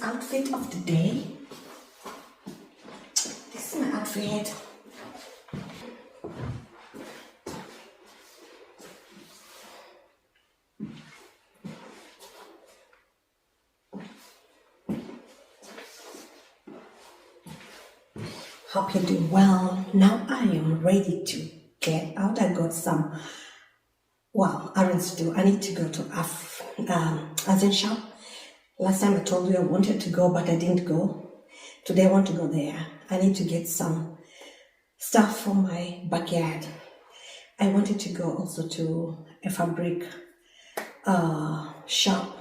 Outfit of the day. This is my outfit. Hope you're doing well. Now I am ready to get out. I got some errands to do. I need to go to Asian shop. Last time I told you I wanted to go, but I didn't go. Today I want to go there. I need to get some stuff for my backyard. I wanted to go also to a fabric shop.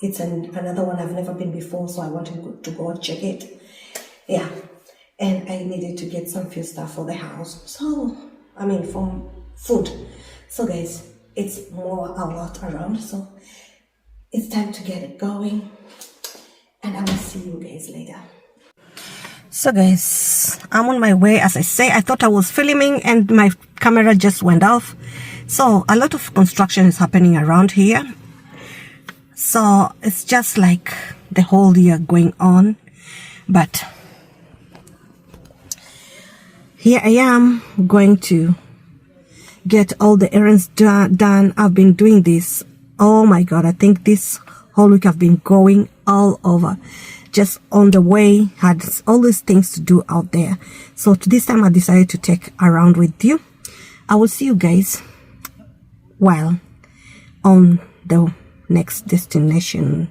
It's another one I've never been before, so I wanted to go check it. Yeah, and I needed to get some few stuff for the house. So, from food. So guys, it's a lot around, so it's time to get it going, and I will see you guys later. So guys, I'm on my way. As I say, I thought I was filming and my camera just went off. So a lot of construction is happening around here. So it's just like the whole year going on. But here I am going to get all the errands done. I've been doing this. Oh my God, I think this whole week I've been going all over. Just on the way, had all these things to do out there. So this time I decided to take around with you. I will see you guys while on the next destination.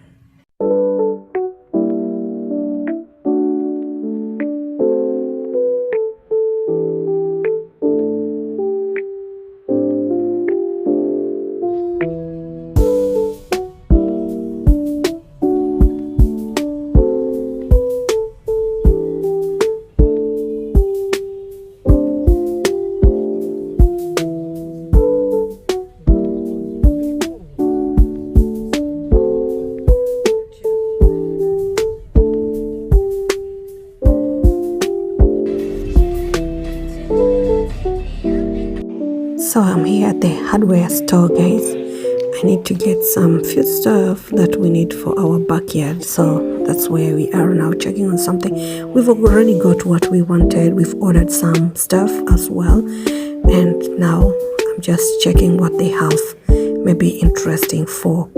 So I'm here at the hardware store, guys. I need to get some few stuff that we need for our backyard. So that's where we are now, checking on something. We've already got what we wanted. We've ordered some stuff as well. And now I'm just checking what they have maybe interesting for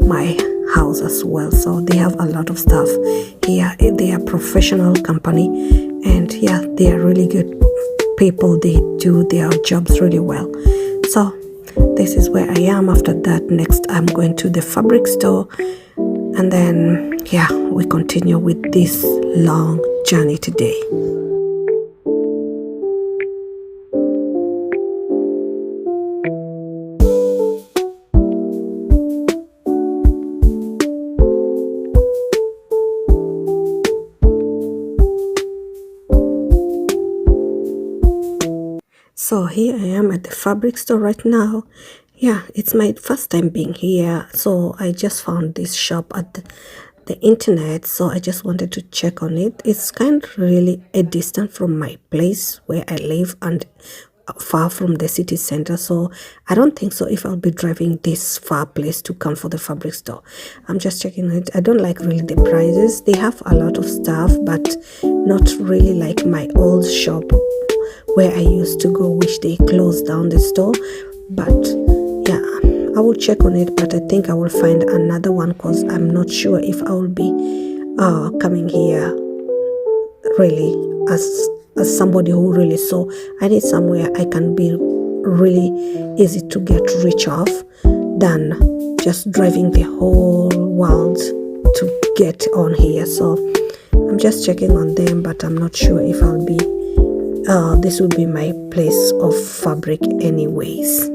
my house as well. So they have a lot of stuff here. They are a professional company, and yeah, they are really good people. They do their jobs really well. So this is where I am. After that, next I'm going to the fabric store, and then yeah, we continue with this long journey today. So here I am at the fabric store right now. Yeah, it's my first time being here. So I just found this shop at the internet. So I just wanted to check on it. It's kind of really a distance from my place where I live and far from the city center. So I don't think so if I'll be driving this far place to come for the fabric store. I'm just checking it. I don't like really the prices. They have a lot of stuff, but not really like my old shop where I used to go, which they closed down the store. But yeah, I will check on it, but I think I will find another one because I'm not sure if I will be coming here really as somebody who really saw. I need somewhere I can be really easy to get reach off than just driving the whole world to get on here. So I'm just checking on them, but I'm not sure if I'll be this will be my place of fabric anyways.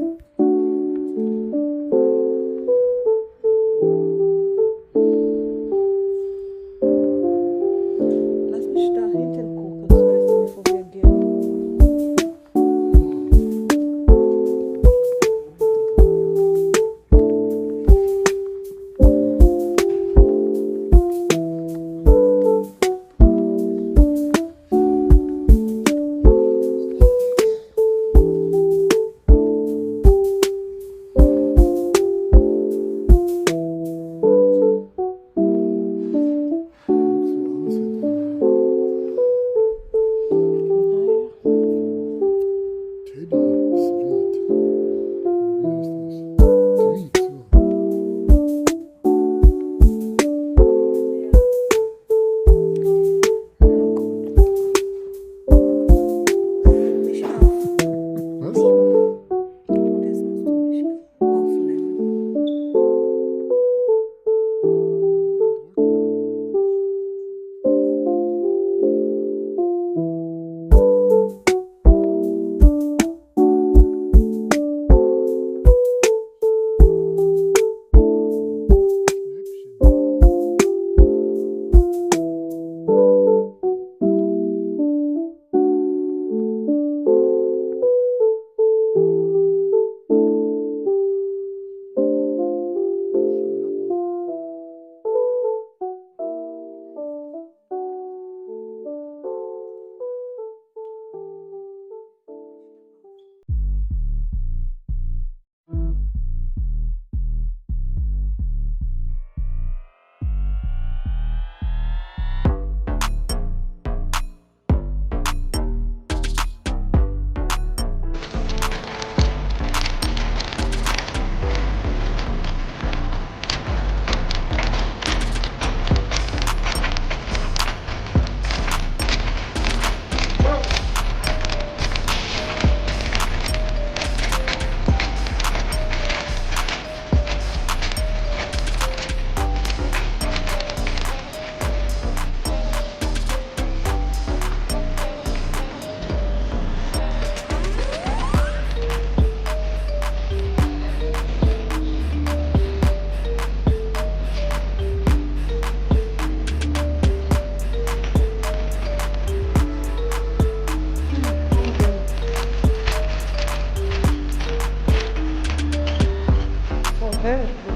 very good.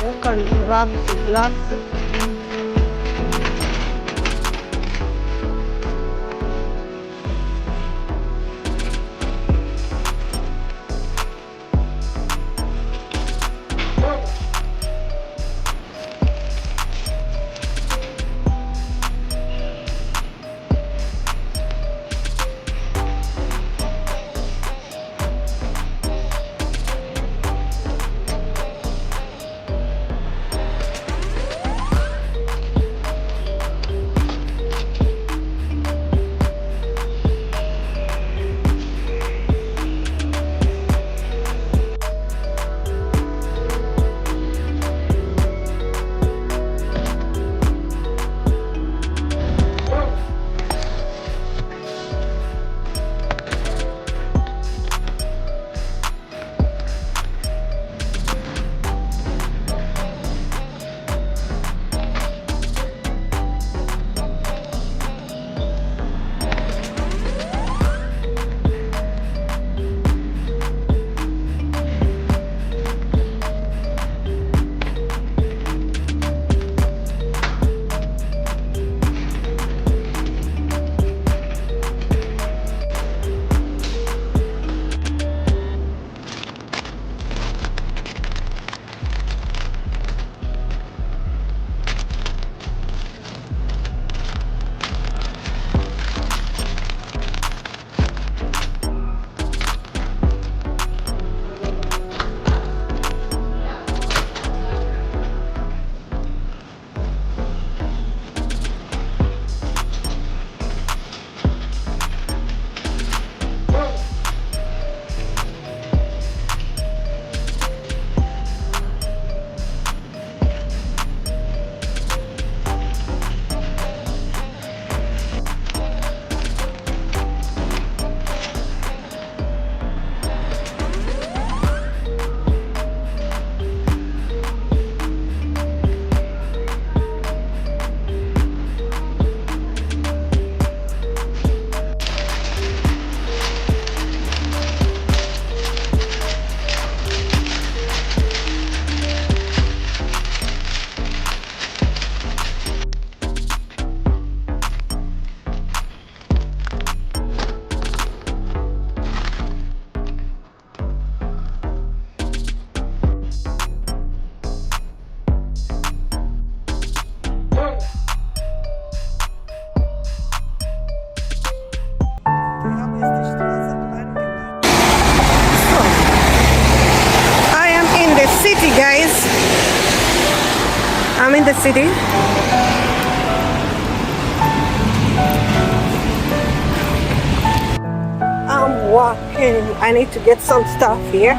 You can rub the glass. City, guys. I'm in the city. I'm walking. I need to get some stuff here.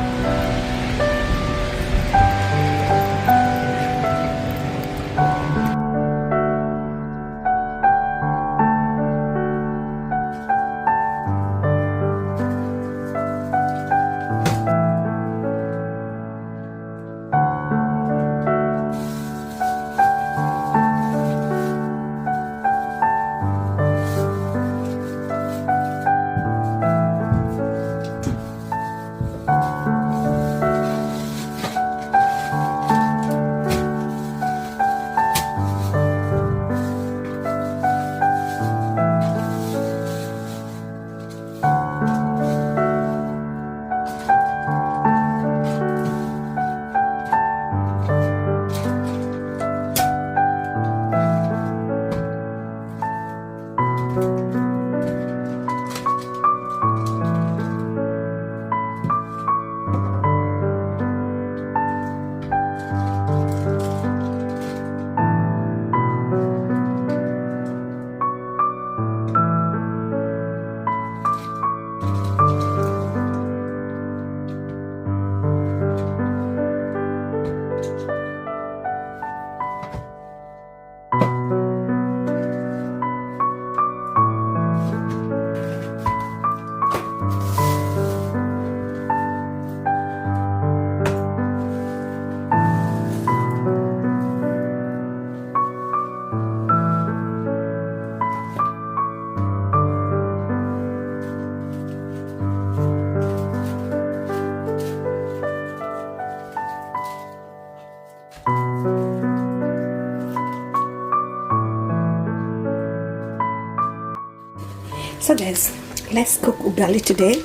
So guys, let's cook ugali today.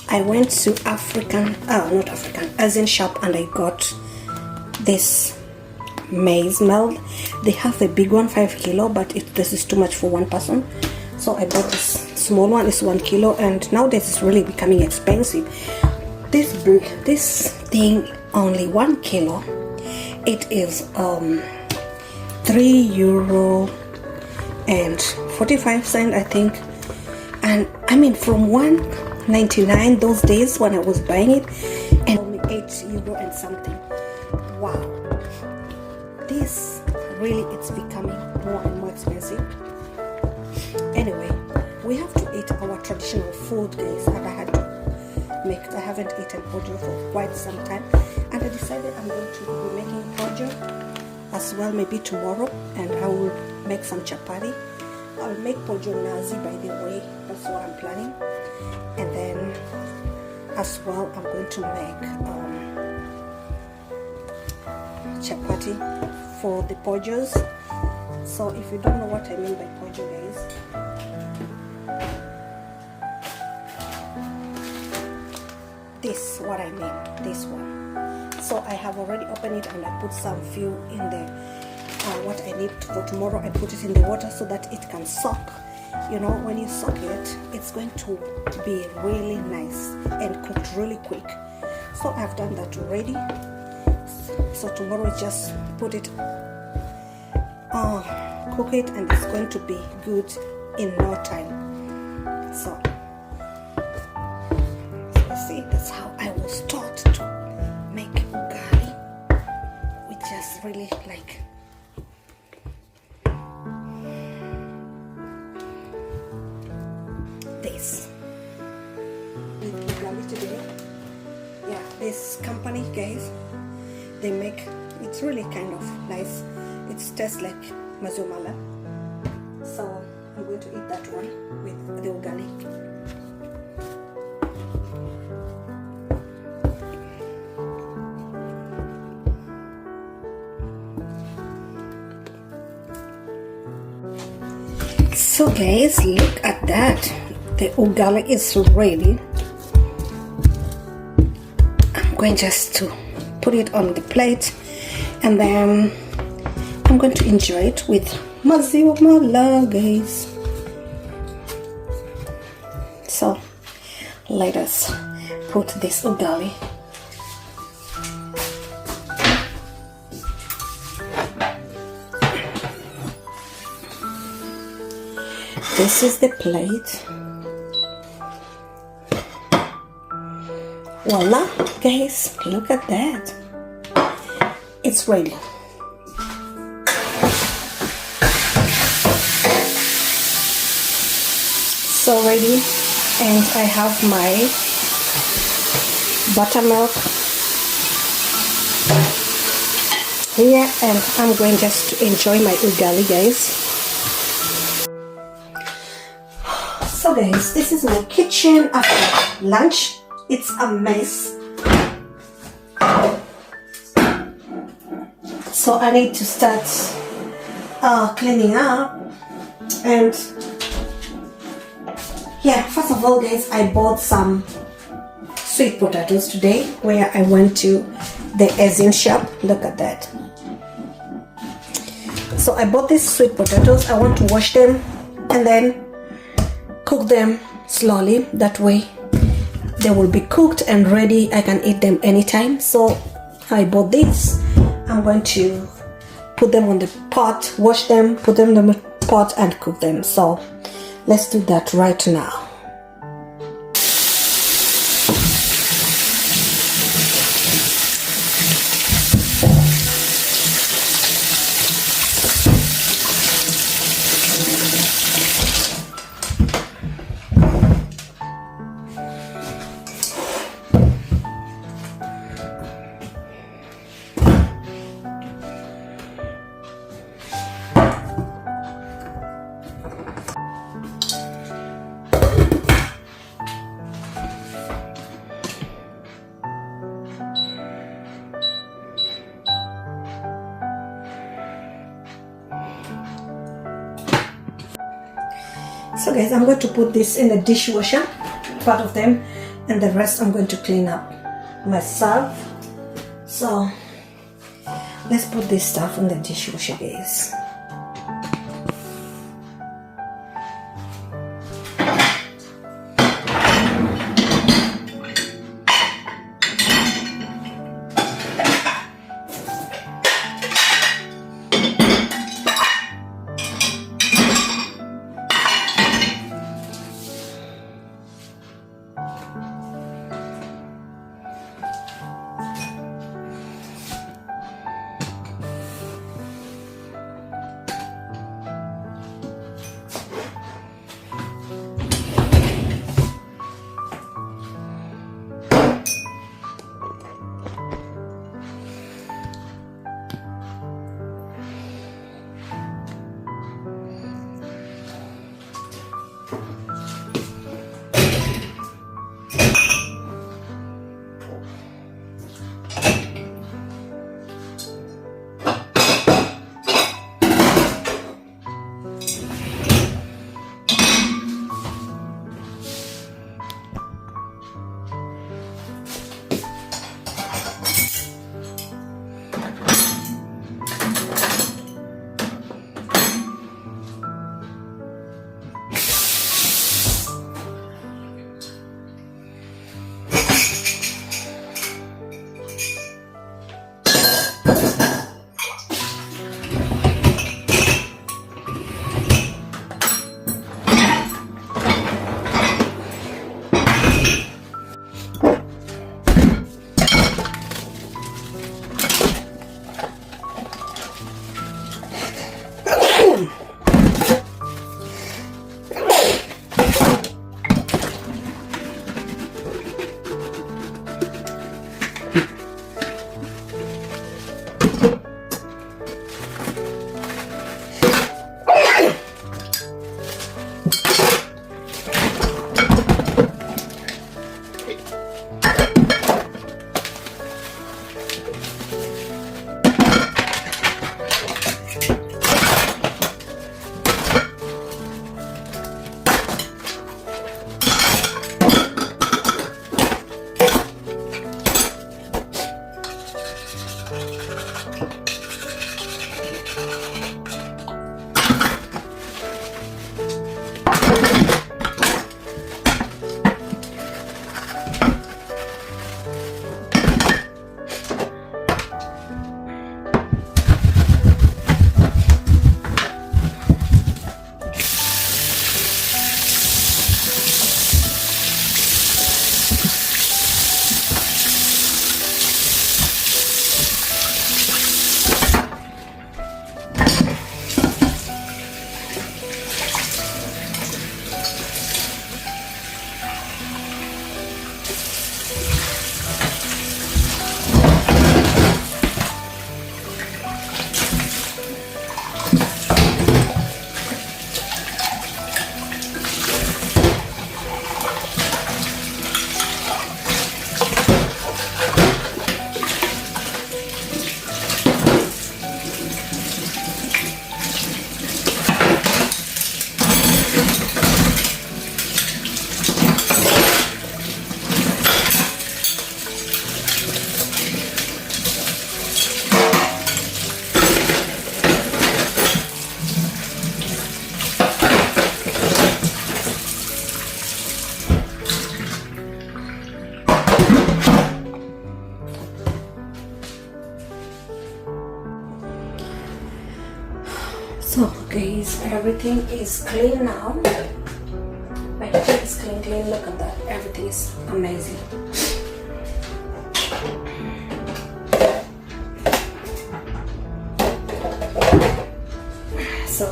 I went to Asian shop and I got this maize meal. They have a big one, 5 kilo, but this is too much for one person. So I bought this small one, it's 1 kilo, and nowadays it's really becoming expensive. This thing only 1 kilo. It is €3 and 45 cents, I think. And I mean, from 1.99 those days when I was buying it, and only €8 and something. Wow, this really, it's becoming more and more expensive. Anyway, we have to eat our traditional food, guys, and I haven't eaten pojo for quite some time, and I decided I'm going to be making pojo as well, maybe tomorrow, and I will make some chapati. I'll make pojo nazi, by the way, that's what I'm planning. And then as well, I'm going to make chapati for the pojos. So if you don't know what I mean by pojo, guys, this what I mean, this one. So I have already opened it and I put some few in the what I need for tomorrow. I put it in the water so that it can soak. You know, when you soak it, it's going to be really nice and cooked really quick. So I've done that already. So tomorrow just put it cook it, and it's going to be good in no time. So see, that's how I was taught to make ugali, which just really like this with ugali today. Yeah, this company, guys, they make, it's really kind of nice. It tastes like mazumala. So I'm going to eat that one with the ugali. So guys, look at that. The ugali is ready. I'm going just to put it on the plate, and then I'm going to enjoy it with maziwa mala, guys. So let us put this ugali. This is the plate. Voila, guys, look at that. It's ready. So ready, and I have my buttermilk here, and I'm going just to enjoy my ugali, guys. So guys, this is my kitchen after lunch. It's a mess. So I need to start cleaning up. And yeah, first of all, guys, I bought some sweet potatoes today where I went to the Essy shop. Look at that. So I bought these sweet potatoes. I want to wash them and then cook them slowly. That way they will be cooked and ready. I can eat them anytime. So I bought these. I'm going to put them on the pot, wash them, put them in the pot and cook them. So let's do that right now. So guys, I'm going to put this in the dishwasher, part of them, and the rest I'm going to clean up myself. So let's put this stuff in the dishwasher, guys. So guys, everything is clean now. My kitchen is clean. Look at that. Everything is amazing. So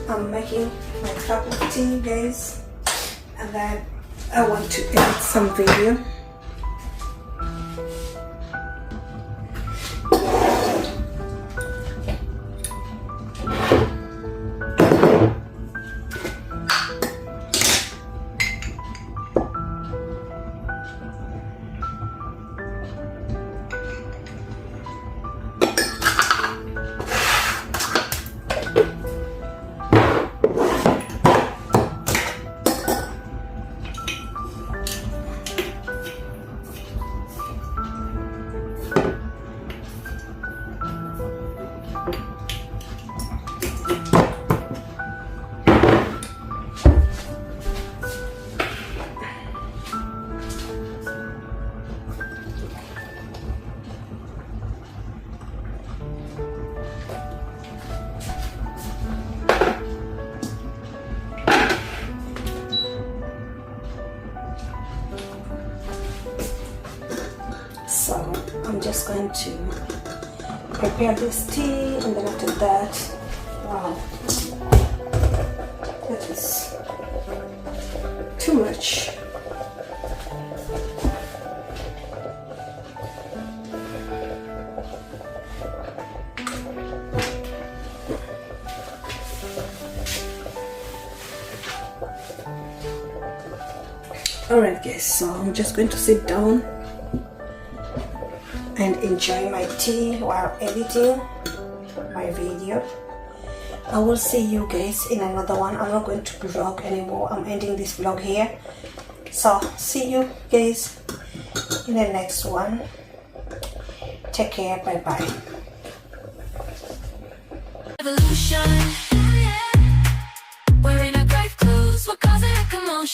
I'm making my cup of tea, guys, and then I want to edit some video. I'm just going to prepare this tea, and then after that, wow, that is too much. Alright guys, so I'm just going to sit down and enjoy my tea while editing my video. I will see you guys in another one. I'm not going to vlog anymore. I'm ending this vlog here. So see you guys in the next one. Take care. Bye bye. Evolution.